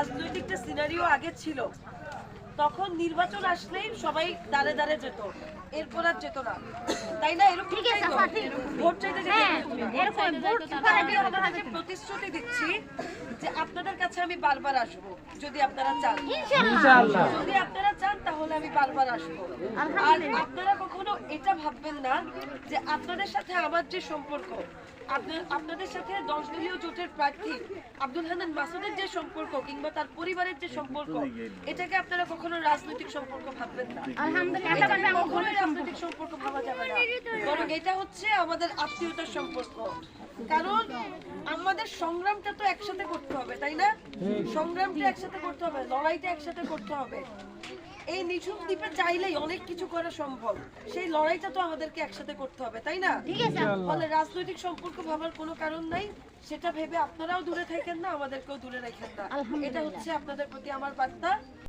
রাজনৈতিক যে সিনারিও আগে ছিল, তখন নির্বাচন আসলেই সবাই দাঁড়ে দাঁড়ে যেত, এরপর আর যেত না, তাই না? এরকম ভোট চাইতে যেত। আমি আপনাদেরকে প্রতিশ্রুতি দিচ্ছি যে আপনাদের কাছে আমি বারবার আসবো, যদি আপনারা চান। যদি আপনারা চান তাহলে আমি বারবার আসবো। আর আপনারা কখনো এটা ভাববেন না যে আপনাদের সাথে আমার যে সম্পর্ক, আপনাদের সাথে 10 দলীয় জোটের প্রার্থী আব্দুল হান্নান মাসুদের যে সম্পর্ক কিংবা তার পরিবারের যে সম্পর্ক, এটাকে আপনারা কখনো রাজনৈতিক সম্পর্ক ভাববেন না। আলহামদুলিল্লাহ, কখনোই রাজনৈতিক সম্পর্ক ভাবা যাবে না, বরং এটা হচ্ছে আমাদের আত্মীয়তার সম্পর্ক। কারণ আমাদের সংগ্রামটা তো একসাথে করতে হবে, তাই না? সংগ্রামটা একসাথে করতে হবে, লড়াইটা একসাথে করতে হবে। এই নিঝুম দ্বীপে চাইলেই অনেক কিছু করা সম্ভব, সেই লড়াইটা তো আমাদেরকে একসাথে করতে হবে, তাই না? ফলে রাজনৈতিক সম্পর্ক ভাবার কোনো কারণ নাই, সেটা ভেবে আপনারাও দূরে থাকেন না, আমাদেরকেও দূরে রাখেন না। এটা হচ্ছে আপনাদের প্রতি আমার বার্তা।